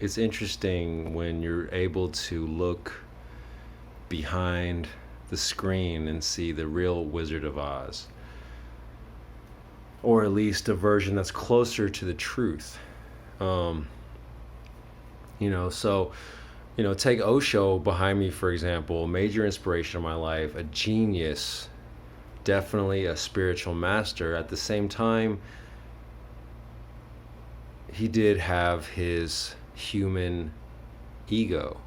it's interesting when you're able to look behind the screen and see the real Wizard of Oz, or at least a version that's closer to the truth. So take Osho behind me, for example, major inspiration of my life, a genius, definitely a spiritual master. At the same time, he did have his human ego.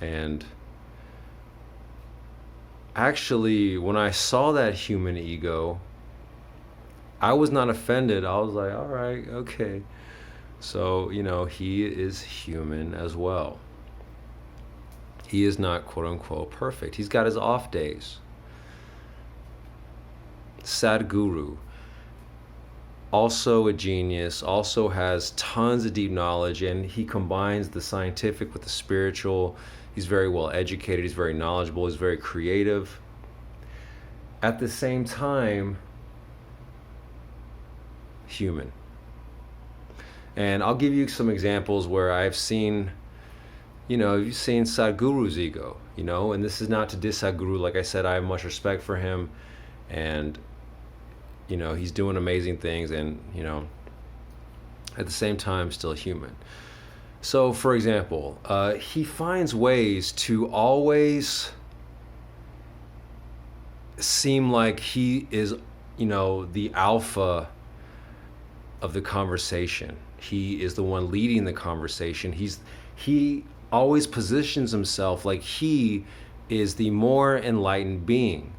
And actually, when I saw that human ego, I was not offended. I was like, all right, okay. So, he is human as well. He is not quote unquote perfect. He's got his off days. Sadhguru, also a genius, also has tons of deep knowledge, and he combines the scientific with the spiritual. He's very well educated, he's very knowledgeable, he's very creative. At the same time, human. And I'll give you some examples where I've seen, you've seen Sadhguru's ego, and this is not to diss Sadhguru. Like I said, I have much respect for him, and he's doing amazing things, and at the same time still human. So for example, he finds ways to always seem like he is the alpha of the conversation. He is the one leading the conversation. He always positions himself like he is the more enlightened being.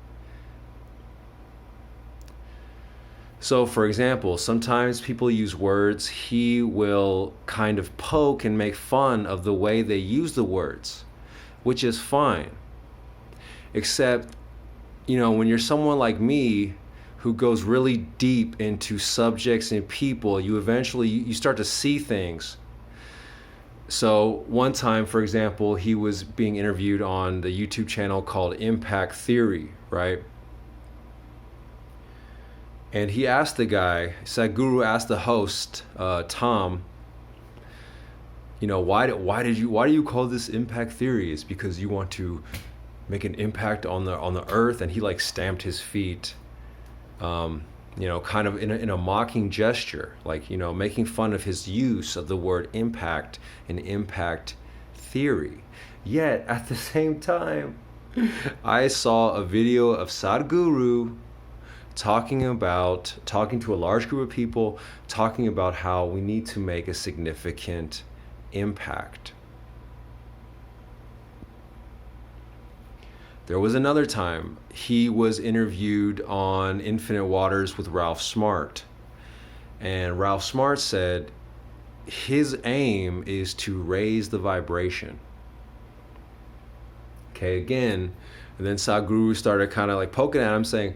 So for example, sometimes people use words. He will kind of poke and make fun of the way they use the words, which is fine. Except, when you're someone like me who goes really deep into subjects and people, you start to see things. So one time, for example, he was being interviewed on the YouTube channel called Impact Theory, right? And he asked the guy, Sadhguru asked the host, Tom, why do you call this impact theory? It's because you want to make an impact on the earth. And he stamped his feet, kind of in a mocking gesture, making fun of his use of the word impact and impact theory. Yet at the same time, I saw a video of Sadhguru talking to a large group of people, talking about how we need to make a significant impact. There was another time he was interviewed on Infinite Waters with Ralph Smart, and Ralph Smart said his aim is to raise the vibration. Okay, again, and then Sadhguru started kind of poking at him, saying,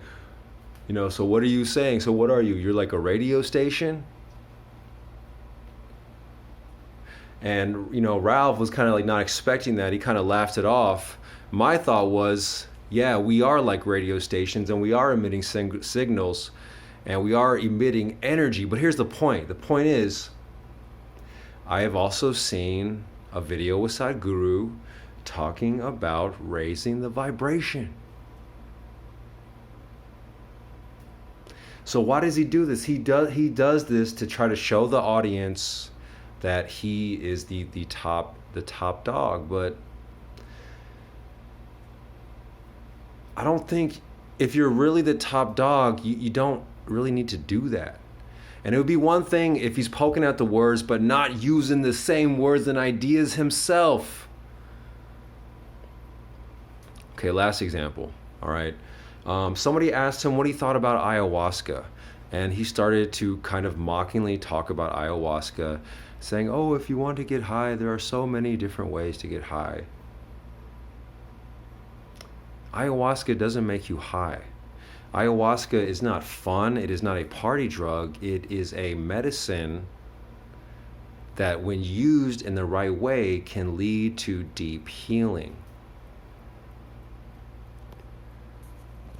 so what are you saying? So what are you? You're like a radio station? And, Ralph was kind of not expecting that. He kind of laughed it off. My thought was, yeah, we are like radio stations, and we are emitting signals, and we are emitting energy. But here's the point. The point is, I have also seen a video with Sadhguru talking about raising the vibration. So why does he do this? He does this to try to show the audience that he is the top dog. But I don't think, if you're really the top dog, you don't really need to do that. And it would be one thing if he's poking at the words but not using the same words and ideas himself. Okay, last example. All right. Somebody asked him what he thought about ayahuasca, and he started to kind of mockingly talk about ayahuasca, saying, oh, if you want to get high, there are so many different ways to get high. Ayahuasca doesn't make you high. Ayahuasca is not fun. It is not a party drug. It is a medicine that, when used in the right way, can lead to deep healing.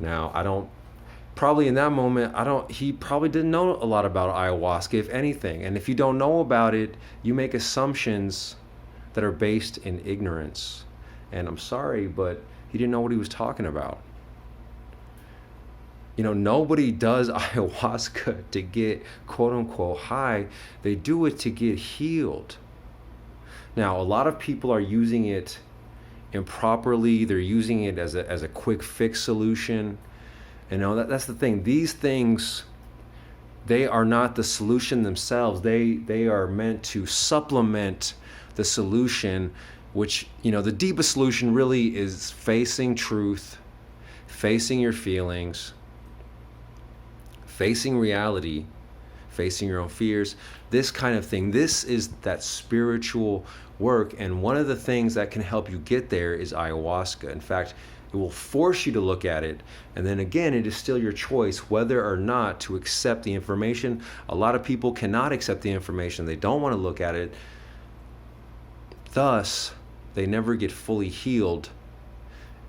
Now, probably in that moment, he probably didn't know a lot about ayahuasca, if anything. And if you don't know about it, you make assumptions that are based in ignorance. And I'm sorry, but he didn't know what he was talking about. Nobody does ayahuasca to get quote unquote high. They do it to get healed. Now, a lot of people are using it improperly. They're using it as a quick fix solution. That's the thing. These things, they are not the solution themselves. They are meant to supplement the solution, which, the deepest solution really is facing truth, facing your feelings, facing reality, facing your own fears, this kind of thing. This is that spiritual work. And one of the things that can help you get there is ayahuasca. In fact, it will force you to look at it. And then again, it is still your choice whether or not to accept the information. A lot of people cannot accept the information. They don't want to look at it. Thus, they never get fully healed,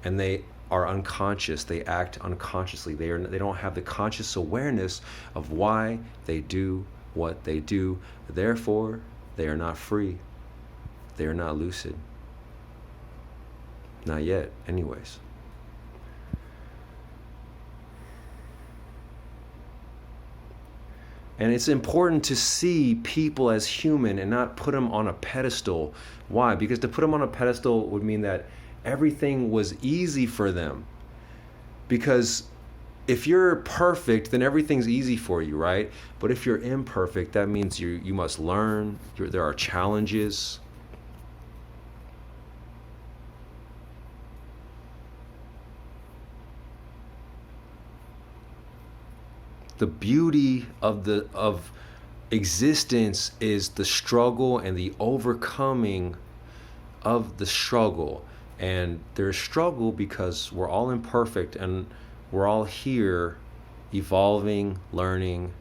and they are unconscious. They act unconsciously. They don't have the conscious awareness of why they do what they do. Therefore, they are not free. They are not lucid. Not yet, anyways. And it's important to see people as human and not put them on a pedestal. Why? Because to put them on a pedestal would mean that everything was easy for them. Because if you're perfect, then everything's easy for you, right? But if you're imperfect, that means you must learn. There are challenges. The beauty of existence is the struggle and the overcoming of the struggle. And there's struggle because we're all imperfect, and we're all here evolving, learning,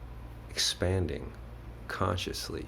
expanding consciously.